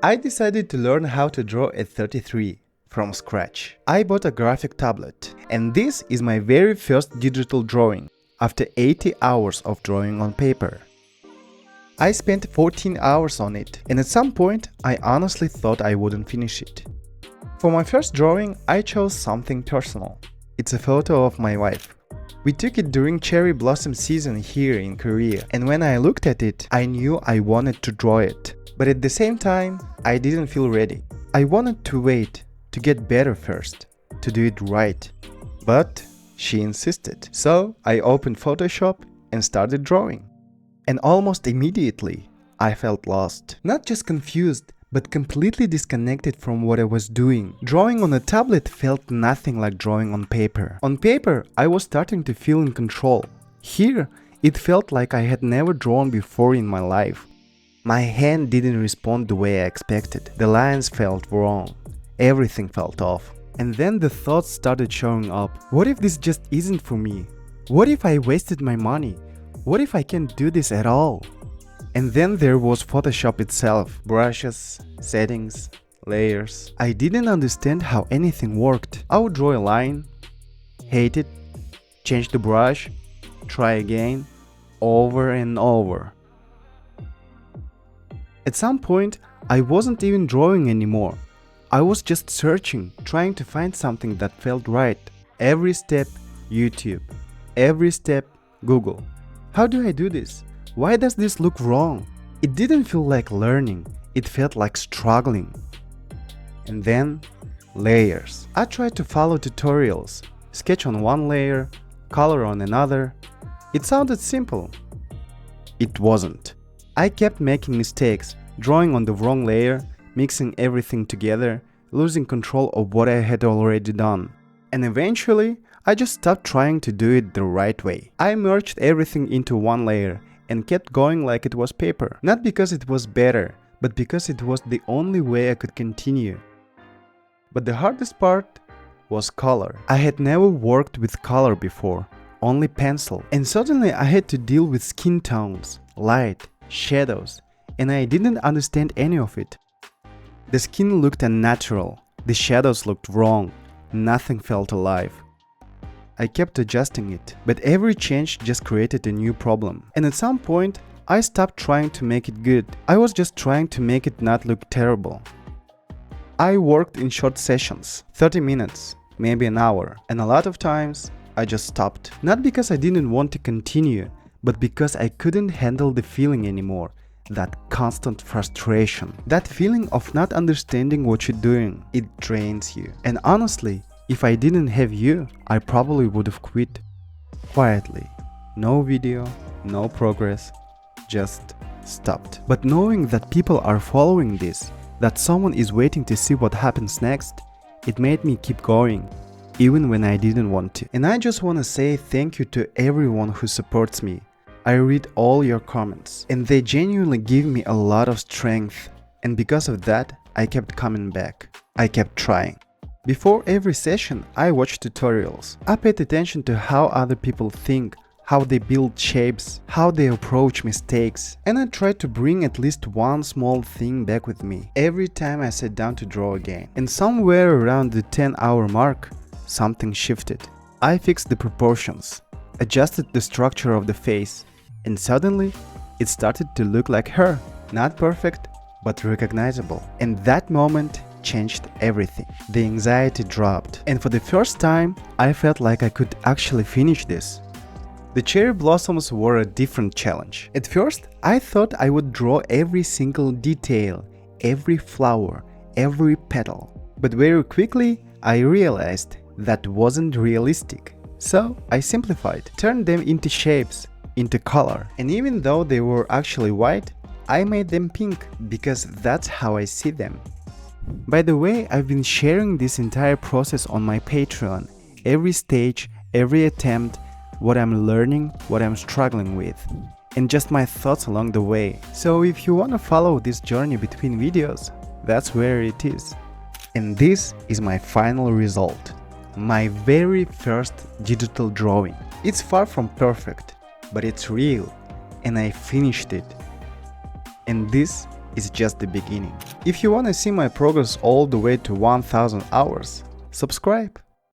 I decided to learn how to draw at 33 from scratch. I bought a graphic tablet, and this is my very first digital drawing after 80 hours of drawing on paper. I spent 14 hours on it, and at some point I honestly thought I wouldn't finish it. For my first drawing, I chose something personal. It's a photo of my wife. We took it during cherry blossom season here in Korea, and when I looked at it, I knew I wanted to draw it. But at the same time, I didn't feel ready. I wanted to wait, to get better first, to do it right. But she insisted. So I opened Photoshop and started drawing. And almost immediately, I felt lost. Not just confused, but completely disconnected from what I was doing. Drawing on a tablet felt nothing like drawing on paper. On paper, I was starting to feel in control. Here, it felt like I had never drawn before in my life. My hand didn't respond the way I expected. The lines felt wrong. Everything felt off. And then the thoughts started showing up. What if this just isn't for me? What if I wasted my money? What if I can't do this at all? And then there was Photoshop itself. Brushes, settings, layers. I didn't understand how anything worked. I would draw a line, hate it, change the brush, try again, over and over. At some point, I wasn't even drawing anymore. I was just searching, trying to find something that felt right. Every step, YouTube. Every step, Google. How do I do this? Why does this look wrong? It didn't feel like learning. It felt like struggling. And then, layers. I tried to follow tutorials. Sketch on one layer, color on another. It sounded simple. It wasn't. I kept making mistakes, drawing on the wrong layer, mixing everything together, losing control of what I had already done. And eventually, I just stopped trying to do it the right way. I merged everything into one layer and kept going like it was paper. Not because it was better, but because it was the only way I could continue. But the hardest part was color. I had never worked with color before, only pencil. And suddenly I had to deal with skin tones, light, shadows, and I didn't understand any of it. The skin looked unnatural, the shadows looked wrong, nothing felt alive. I kept adjusting it, but every change just created a new problem. And at some point, I stopped trying to make it good. I was just trying to make it not look terrible. I worked in short sessions, 30 minutes, maybe an hour, and a lot of times I just stopped. Not because I didn't want to continue, but because I couldn't handle the feeling anymore. That constant frustration. That feeling of not understanding what you're doing. It drains you. And honestly, if I didn't have you, I probably would have quit. Quietly. No video, no progress, just stopped. But knowing that people are following this, that someone is waiting to see what happens next, it made me keep going, even when I didn't want to. And I just want to say thank you to everyone who supports me. I read all your comments, and they genuinely give me a lot of strength. And because of that, I kept coming back. I kept trying. Before every session, I watched tutorials. I paid attention to how other people think, how they build shapes, how they approach mistakes. And I tried to bring at least one small thing back with me every time I sat down to draw again. And somewhere around the 10-hour mark, something shifted. I fixed the proportions, adjusted the structure of the face, and suddenly, it started to look like her. Not perfect, but recognizable. And that moment changed everything. The anxiety dropped. And for the first time, I felt like I could actually finish this. The cherry blossoms were a different challenge. At first, I thought I would draw every single detail, every flower, every petal. But very quickly, I realized that wasn't realistic. So I simplified, turned them into shapes, into color. And even though they were actually white, I made them pink because that's how I see them. By the way, I've been sharing this entire process on my Patreon. Every stage, every attempt, what I'm learning, what I'm struggling with, and just my thoughts along the way. So if you want to follow this journey between videos, that's where it is. And this is my final result. My very first digital drawing. It's far from perfect, but it's real, and I finished it. And this is just the beginning. If you wanna see my progress all the way to 1000 hours, subscribe.